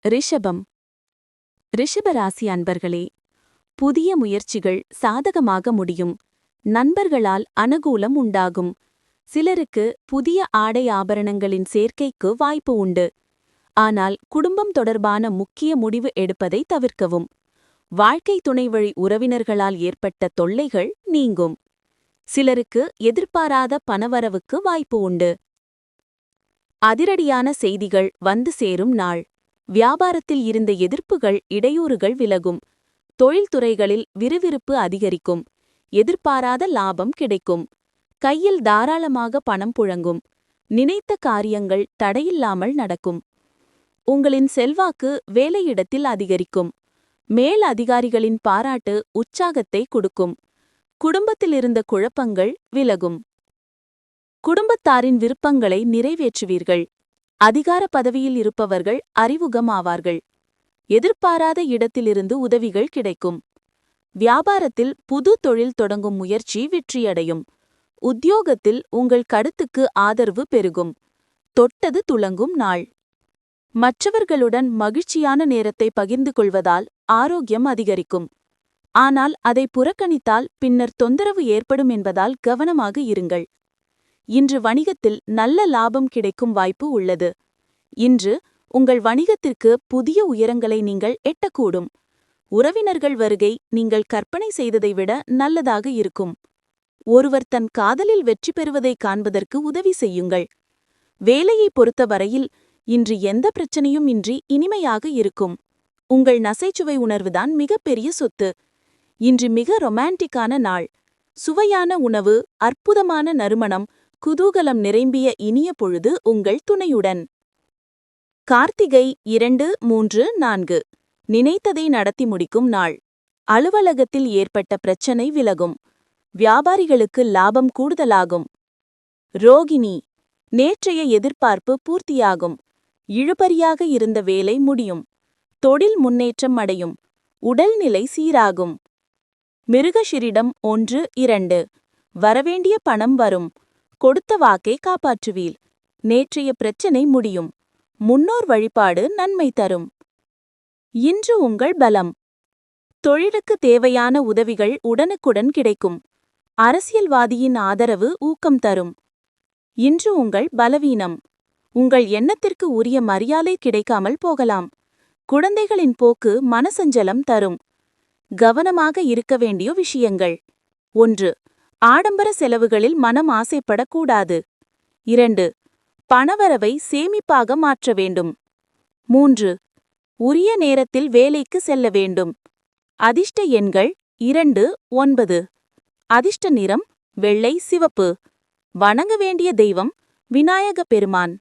ரிஷபம். ரிஷபராசி அன்பர்களே, புதிய முயற்சிகள் சாதகமாக முடியும். நண்பர்களால் அனுகூலம் உண்டாகும். சிலருக்கு புதிய ஆடை ஆபரணங்களின் சேர்க்கைக்கு வாய்ப்பு உண்டு. ஆனால் குடும்பம் தொடர்பான முக்கிய முடிவு எடுப்பதை தவிர்க்கவும். வாழ்க்கை துணைவழி உறவினர்களால் ஏற்பட்ட தொல்லைகள் நீங்கும். சிலருக்கு எதிர்பாராத பணவரவுக்கு வாய்ப்பு உண்டு. அதிரடியான செய்திகள் வந்து சேரும் நாள். வியாபாரத்தில் இருந்த எதிர்ப்புகள் இடையூறுகள் விலகும். தொழில்துறைகளில் விறுவிறுப்பு அதிகரிக்கும். எதிர்பாராத லாபம் கிடைக்கும். கையில் தாராளமாக பணம் புழங்கும். நினைத்த காரியங்கள் தடையில்லாமல் நடக்கும். உங்களின் செல்வாக்கு வேலையிடத்தில் அதிகரிக்கும். மேல் அதிகாரிகளின் பாராட்டு உற்சாகத்தை கொடுக்கும். குடும்பத்திலிருந்த குழப்பங்கள் விலகும். குடும்பத்தாரின் விருப்பங்களை நிறைவேற்றுவீர்கள். அதிகார பதவியில் இருப்பவர்கள் அறிமுகமாவார்கள். எதிர்பாராத இடத்திலிருந்து உதவிகள் கிடைக்கும். வியாபாரத்தில் புது தொழில் தொடங்கும் முயற்சி வெற்றியடையும். உத்தியோகத்தில் உங்கள் கருத்துக்கு ஆதரவு பெருகும். தொட்டது துலங்கும் நாள். மற்றவர்களுடன் மகிழ்ச்சியான நேரத்தை பகிர்ந்து கொள்வதால் ஆரோக்கியம் அதிகரிக்கும். ஆனால் அதை புறக்கணித்தால் பின்னர் தொந்தரவு ஏற்படும் என்பதால் கவனமாக இருங்கள். இன்று வணிகத்தில் நல்ல லாபம் கிடைக்கும் வாய்ப்பு உள்ளது. இன்று உங்கள் வணிகத்திற்கு புதிய உயரங்களை நீங்கள் எட்டக்கூடும். உறவினர்கள் வருகை நீங்கள் கற்பனை செய்ததை விட நல்லதாக இருக்கும். ஒருவர் தன் காதலில் வெற்றி பெறுவதைக் காண்பதற்கு உதவி செய்யுங்கள். வேலையை பொறுத்தவரையில் இன்று எந்த பிரச்சனையும் இன்றி இனிமையாக இருக்கும். உங்கள் நசைச்சுவை உணர்வுதான் மிகப்பெரிய சொத்து. இன்று மிக ரொமான்டிக்கான நாள். சுவையான உணவு, அற்புதமான நறுமணம், குதூகலம் நிரம்பிய இனிய பொழுது உங்கள் துணையுடன். கார்த்திகை 2, 3, 4. நினைத்ததை நடத்தி முடிக்கும் நாள். அலுவலகத்தில் ஏற்பட்ட பிரச்சனை விலகும். வியாபாரிகளுக்கு லாபம் கூடுதலாகும். ரோகிணி. நேற்றைய எதிர்பார்ப்பு பூர்த்தியாகும். இழுபறியாக இருந்த வேலை முடியும். தொழில் முன்னேற்றம் அடையும். உடல்நிலை சீராகும். மிருகஷிரிடம் 1, 2. வரவேண்டிய பணம் வரும். கொடுத்த வாக்கை காப்பாற்றுவீர். நேற்றைய பிரச்சினை முடியும். முன்னோர் வழிபாடு நன்மை தரும். இன்று உங்கள் பலம். தொழிலுக்கு தேவையான உதவிகள் உடனுக்குடன் கிடைக்கும். அரசியல்வாதியின் ஆதரவு ஊக்கம் தரும். இன்று உங்கள் பலவீனம். உங்கள் எண்ணத்திற்கு உரிய மரியாதை கிடைக்காமல் போகலாம். குழந்தைகளின் போக்கு மனசஞ்சலம் தரும். கவனமாக இருக்க வேண்டிய விஷயங்கள். 1. ஆடம்பர செலவுகளில் மனம் ஆசைப்படக்கூடாது. 2. பணவரவை சேமிப்பாக மாற்ற வேண்டும். 3. உரிய நேரத்தில் வேலைக்கு செல்ல வேண்டும். அதிர்ஷ்ட எண்கள் 2, 9. அதிர்ஷ்ட நிறம் வெள்ளை சிவப்பு. வணங்க வேண்டிய தெய்வம் விநாயக பெருமான்.